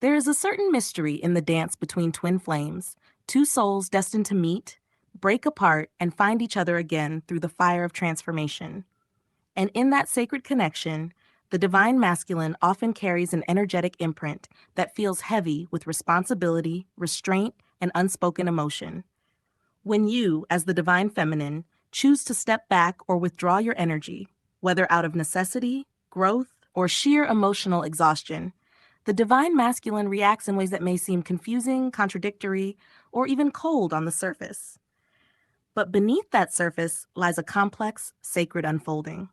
There is a certain mystery in the dance between twin flames, two souls destined to meet, break apart, and find each other again through the fire of transformation. And in that sacred connection, the divine masculine often carries an energetic imprint that feels heavy with responsibility, restraint, and unspoken emotion. When you, as the divine feminine, choose to step back or withdraw your energy, whether out of necessity, growth, or sheer emotional exhaustion, the divine masculine reacts in ways that may seem confusing, contradictory, or even cold on the surface. But beneath that surface lies a complex, sacred unfolding.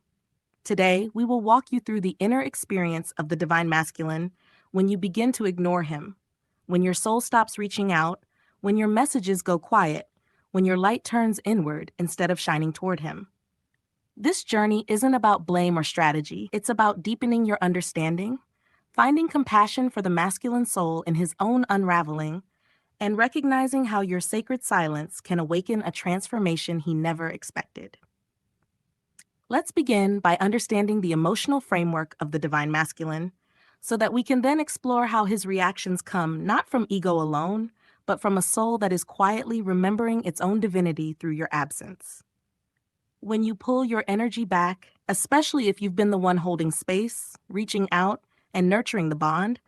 Today, we will walk you through the inner experience of the divine masculine when you begin to ignore him, when your soul stops reaching out, when your messages go quiet, when your light turns inward instead of shining toward him. This journey isn't about blame or strategy. It's about deepening your understanding, finding compassion for the masculine soul in his own unraveling, and recognizing how your sacred silence can awaken a transformation he never expected. Let's begin by understanding the emotional framework of the divine masculine, so that we can then explore how his reactions come not from ego alone, but from a soul that is quietly remembering its own divinity through your absence. When you pull your energy back, especially if you've been the one holding space, reaching out, and nurturing the bond,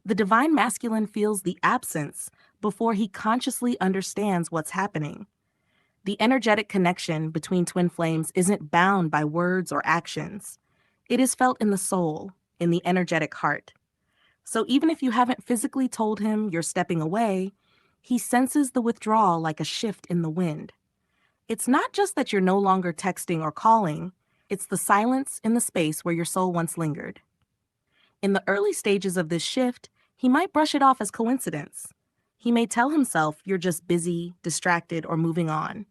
the divine masculine feels the absence before he consciously understands what's happening. The energetic connection between twin flames isn't bound by words or actions. It is felt in the soul, in the energetic heart. So even if you haven't physically told him you're stepping away, he senses the withdrawal like a shift in the wind. It's not just that you're no longer texting or calling, it's the silence in the space where your soul once lingered. In the early stages of this shift, he might brush it off as coincidence. He may tell himself you're just busy, distracted, or moving on.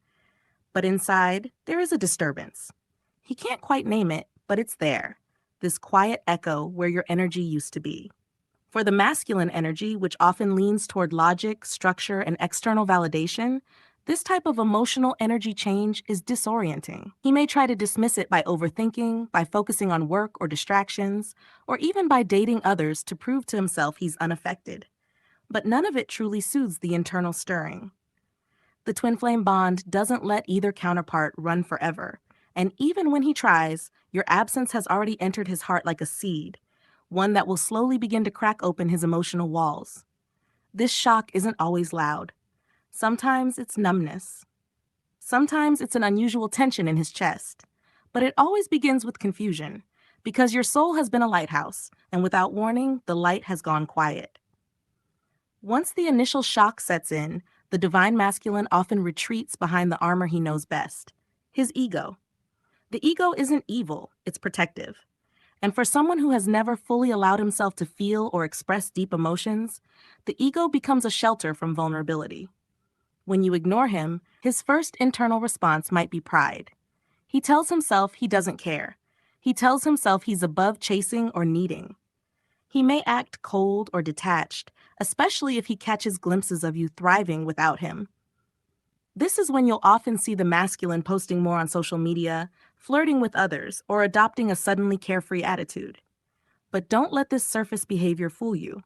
But inside, there is a disturbance. He can't quite name it, but it's there, this quiet echo where your energy used to be. For the masculine energy, which often leans toward logic, structure, and external validation, this type of emotional energy change is disorienting. He may try to dismiss it by overthinking, by focusing on work or distractions, or even by dating others to prove to himself he's unaffected. But none of it truly soothes the internal stirring. The twin flame bond doesn't let either counterpart run forever, and even when he tries, your absence has already entered his heart like a seed, one that will slowly begin to crack open his emotional walls. This shock isn't always loud. Sometimes it's numbness. Sometimes it's an unusual tension in his chest. But it always begins with confusion, because your soul has been a lighthouse, and without warning, the light has gone quiet. Once the initial shock sets in, the divine masculine often retreats behind the armor he knows best, his ego. The ego isn't evil, it's protective. And for someone who has never fully allowed himself to feel or express deep emotions, the ego becomes a shelter from vulnerability. When you ignore him, his first internal response might be pride. He tells himself he doesn't care. He tells himself he's above chasing or needing. He may act cold or detached, especially if he catches glimpses of you thriving without him. This is when you'll often see the masculine posting more on social media, flirting with others, or adopting a suddenly carefree attitude. But don't let this surface behavior fool you.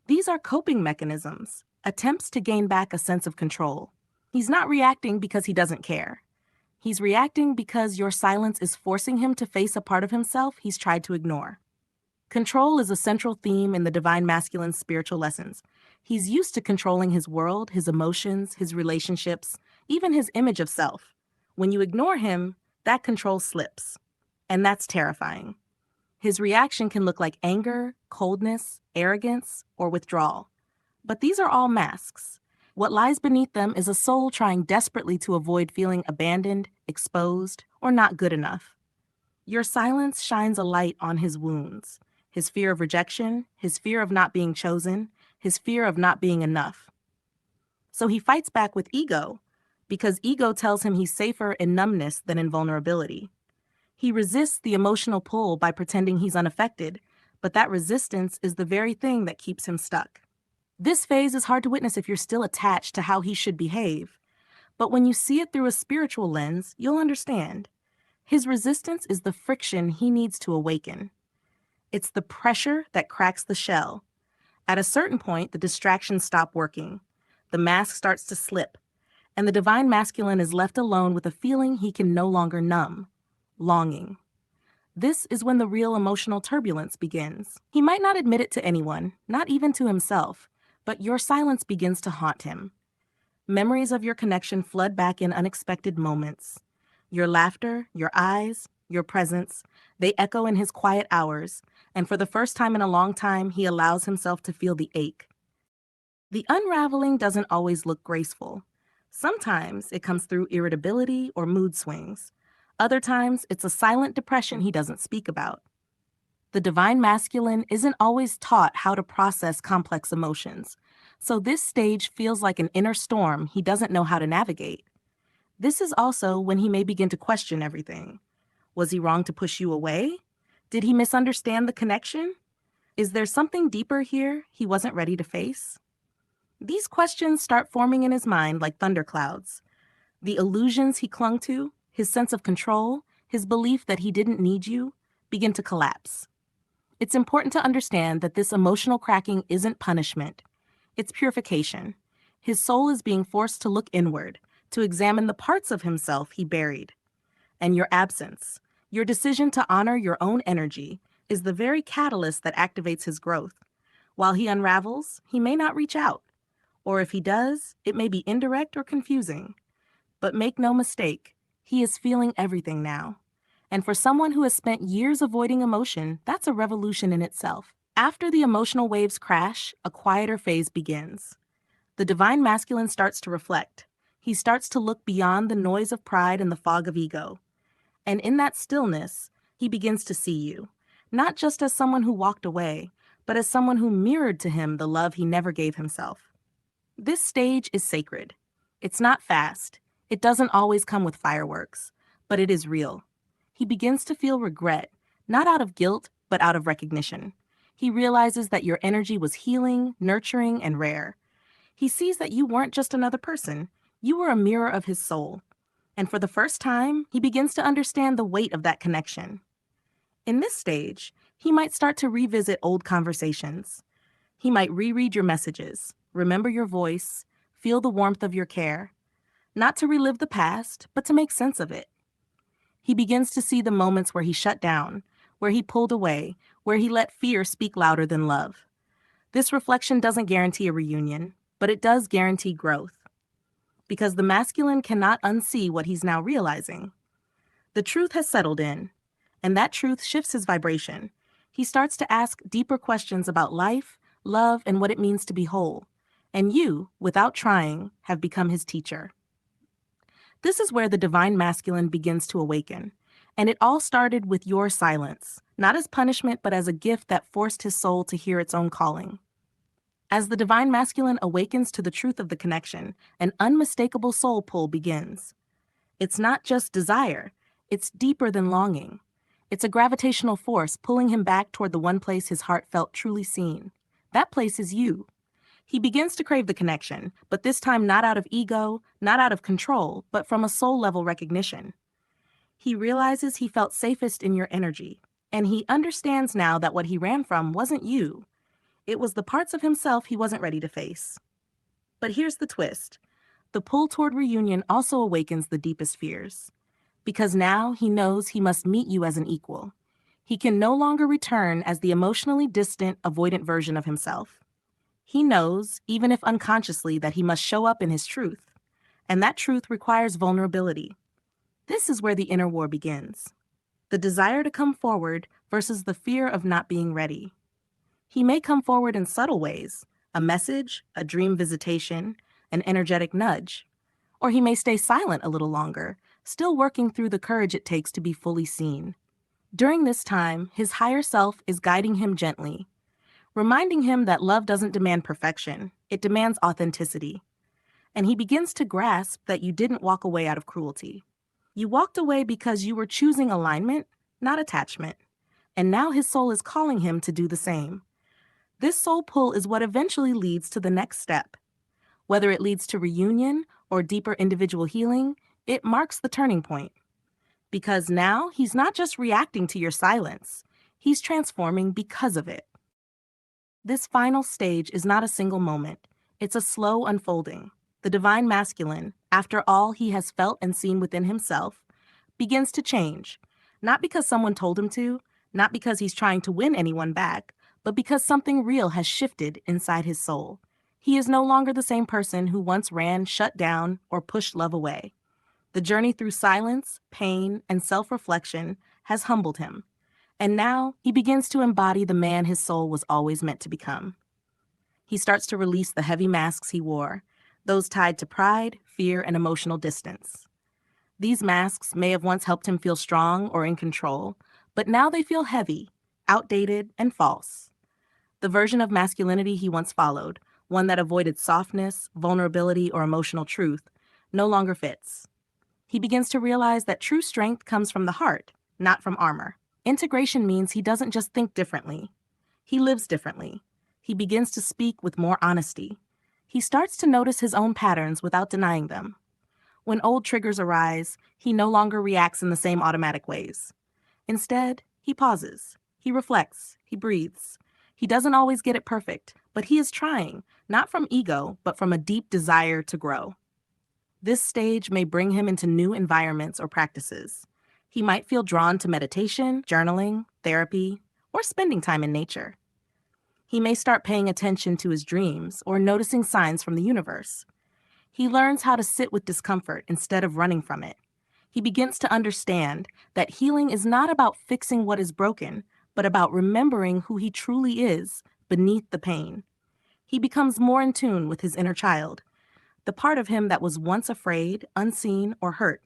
These are coping mechanisms, attempts to gain back a sense of control. He's not reacting because he doesn't care. He's reacting because your silence is forcing him to face a part of himself he's tried to ignore. Control is a central theme in the divine masculine's spiritual lessons. He's used to controlling his world, his emotions, his relationships, even his image of self. When you ignore him, that control slips. And that's terrifying. His reaction can look like anger, coldness, arrogance, or withdrawal. But these are all masks. What lies beneath them is a soul trying desperately to avoid feeling abandoned, exposed, or not good enough. Your silence shines a light on his wounds. His fear of rejection, his fear of not being chosen, his fear of not being enough. So he fights back with ego, because ego tells him he's safer in numbness than in vulnerability. He resists the emotional pull by pretending he's unaffected, but that resistance is the very thing that keeps him stuck. This phase is hard to witness if you're still attached to how he should behave, but when you see it through a spiritual lens, you'll understand. His resistance is the friction he needs to awaken. It's the pressure that cracks the shell. At a certain point, the distractions stop working. The mask starts to slip, and the divine masculine is left alone with a feeling he can no longer numb: longing. This is when the real emotional turbulence begins. He might not admit it to anyone, not even to himself, but your silence begins to haunt him. Memories of your connection flood back in unexpected moments. Your laughter, your eyes, your presence, they echo in his quiet hours, and for the first time in a long time, he allows himself to feel the ache. The unraveling doesn't always look graceful. Sometimes it comes through irritability or mood swings. Other times, it's a silent depression he doesn't speak about. The divine masculine isn't always taught how to process complex emotions, so this stage feels like an inner storm he doesn't know how to navigate. This is also when he may begin to question everything. Was he wrong to push you away? Did he misunderstand the connection? Is there something deeper here he wasn't ready to face? These questions start forming in his mind like thunderclouds. The illusions he clung to, his sense of control, his belief that he didn't need you, begin to collapse. It's important to understand that this emotional cracking isn't punishment. It's purification. His soul is being forced to look inward, to examine the parts of himself he buried. And your absence, your decision to honor your own energy, is the very catalyst that activates his growth. While he unravels, he may not reach out. Or if he does, it may be indirect or confusing. But make no mistake, he is feeling everything now. And for someone who has spent years avoiding emotion, that's a revolution in itself. After the emotional waves crash, a quieter phase begins. The divine masculine starts to reflect. He starts to look beyond the noise of pride and the fog of ego. And in that stillness, he begins to see you, not just as someone who walked away, but as someone who mirrored to him the love he never gave himself. This stage is sacred. It's not fast. It doesn't always come with fireworks, but it is real. He begins to feel regret, not out of guilt, but out of recognition. He realizes that your energy was healing, nurturing, and rare. He sees that you weren't just another person. You were a mirror of his soul. And for the first time, he begins to understand the weight of that connection. In this stage, he might start to revisit old conversations. He might reread your messages, remember your voice, feel the warmth of your care. Not to relive the past, but to make sense of it. He begins to see the moments where he shut down, where he pulled away, where he let fear speak louder than love. This reflection doesn't guarantee a reunion, but it does guarantee growth. Because the masculine cannot unsee what he's now realizing. The truth has settled in, and that truth shifts his vibration. He starts to ask deeper questions about life, love, and what it means to be whole. And you, without trying, have become his teacher. This is where the divine masculine begins to awaken. And it all started with your silence, not as punishment, but as a gift that forced his soul to hear its own calling. As the divine masculine awakens to the truth of the connection, an unmistakable soul pull begins. It's not just desire, it's deeper than longing. It's a gravitational force pulling him back toward the one place his heart felt truly seen. That place is you. He begins to crave the connection, but this time not out of ego, not out of control, but from a soul-level recognition. He realizes he felt safest in your energy, and he understands now that what he ran from wasn't you. It was the parts of himself he wasn't ready to face. But here's the twist. The pull toward reunion also awakens the deepest fears. Because now he knows he must meet you as an equal. He can no longer return as the emotionally distant, avoidant version of himself. He knows, even if unconsciously, that he must show up in his truth. And that truth requires vulnerability. This is where the inner war begins. The desire to come forward versus the fear of not being ready. He may come forward in subtle ways, a message, a dream visitation, an energetic nudge. Or he may stay silent a little longer, still working through the courage it takes to be fully seen. During this time, his higher self is guiding him gently, reminding him that love doesn't demand perfection, it demands authenticity. And he begins to grasp that you didn't walk away out of cruelty. You walked away because you were choosing alignment, not attachment. And now his soul is calling him to do the same. This soul pull is what eventually leads to the next step. Whether it leads to reunion or deeper individual healing, it marks the turning point. Because now he's not just reacting to your silence, he's transforming because of it. This final stage is not a single moment, it's a slow unfolding. The divine masculine, after all he has felt and seen within himself, begins to change, not because someone told him to, not because he's trying to win anyone back, but because something real has shifted inside his soul. He is no longer the same person who once ran, shut down, or pushed love away. The journey through silence, pain, and self reflection has humbled him, and now he begins to embody the man his soul was always meant to become. He starts to release the heavy masks he wore, those tied to pride, fear, and emotional distance. These masks may have once helped him feel strong or in control, but now they feel heavy, outdated, and false. The version of masculinity he once followed, one that avoided softness, vulnerability, or emotional truth, no longer fits. He begins to realize that true strength comes from the heart, not from armor. Integration means he doesn't just think differently. He lives differently. He begins to speak with more honesty. He starts to notice his own patterns without denying them. When old triggers arise, he no longer reacts in the same automatic ways. Instead, he pauses. He reflects. He breathes. He doesn't always get it perfect, but he is trying, not from ego, but from a deep desire to grow. This stage may bring him into new environments or practices. He might feel drawn to meditation, journaling, therapy, or spending time in nature. He may start paying attention to his dreams or noticing signs from the universe. He learns how to sit with discomfort instead of running from it. He begins to understand that healing is not about fixing what is broken, but about remembering who he truly is beneath the pain. He becomes more in tune with his inner child, the part of him that was once afraid, unseen, or hurt.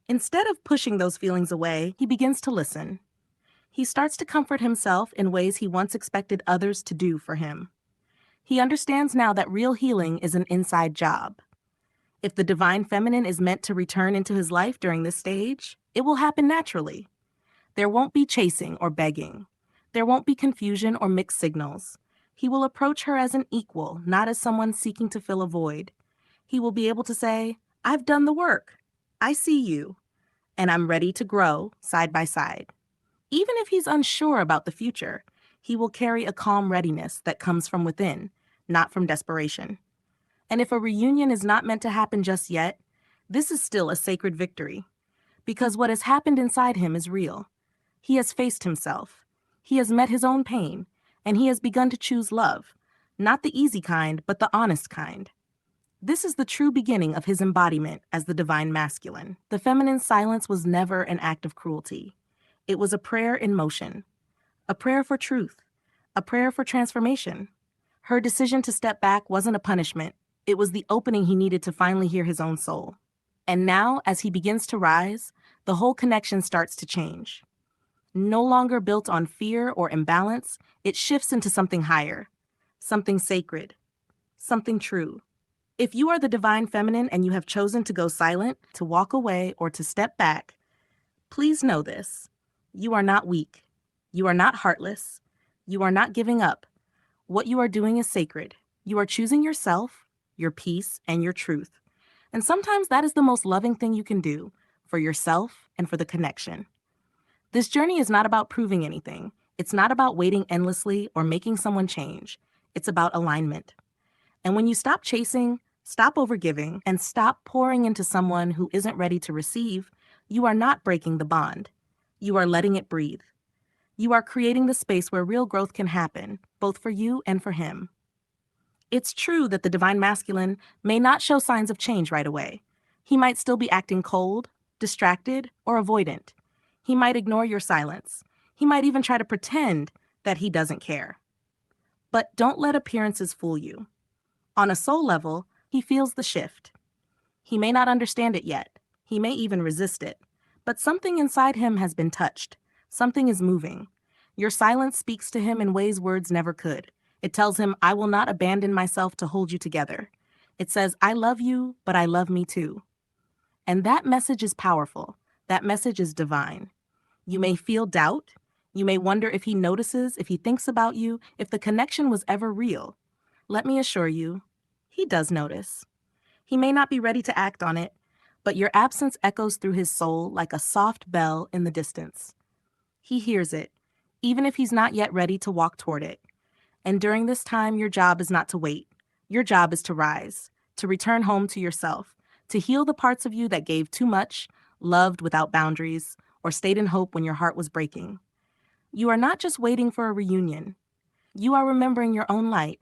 Instead of pushing those feelings away, he begins to listen. He starts to comfort himself in ways he once expected others to do for him. He understands now that real healing is an inside job. If the divine feminine is meant to return into his life during this stage, it will happen naturally. There won't be chasing or begging. There won't be confusion or mixed signals. He will approach her as an equal, not as someone seeking to fill a void. He will be able to say, "I've done the work. I see you, and I'm ready to grow side by side." Even if he's unsure about the future, he will carry a calm readiness that comes from within, not from desperation. And if a reunion is not meant to happen just yet, this is still a sacred victory, because what has happened inside him is real. He has faced himself. He has met his own pain, and he has begun to choose love, not the easy kind, but the honest kind. This is the true beginning of his embodiment as the divine masculine. The feminine silence was never an act of cruelty. It was a prayer in motion, a prayer for truth, a prayer for transformation. Her decision to step back wasn't a punishment. It was the opening he needed to finally hear his own soul. And now, as he begins to rise, the whole connection starts to change. No longer built on fear or imbalance, it shifts into something higher, something sacred, something true. If you are the divine feminine and you have chosen to go silent, to walk away, or to step back, please know this. You are not weak. You are not heartless. You are not giving up. What you are doing is sacred. You are choosing yourself, your peace, and your truth. And sometimes that is the most loving thing you can do for yourself and for the connection. This journey is not about proving anything. It's not about waiting endlessly or making someone change. It's about alignment. And when you stop chasing, stop overgiving, and stop pouring into someone who isn't ready to receive, you are not breaking the bond. You are letting it breathe. You are creating the space where real growth can happen, both for you and for him. It's true that the divine masculine may not show signs of change right away. He might still be acting cold, distracted, or avoidant. He might ignore your silence. He might even try to pretend that he doesn't care. But don't let appearances fool you. On a soul level, he feels the shift. He may not understand it yet. He may even resist it. But something inside him has been touched. Something is moving. Your silence speaks to him in ways words never could. It tells him, "I will not abandon myself to hold you together." It says, "I love you, but I love me too." And that message is powerful. That message is divine. You may feel doubt. You may wonder if he notices, if he thinks about you, if the connection was ever real. Let me assure you, he does notice. He may not be ready to act on it, but your absence echoes through his soul like a soft bell in the distance. He hears it, even if he's not yet ready to walk toward it. And during this time, your job is not to wait. Your job is to rise, to return home to yourself, to heal the parts of you that gave too much, loved without boundaries, or stayed in hope when your heart was breaking. You are not just waiting for a reunion. You are remembering your own light,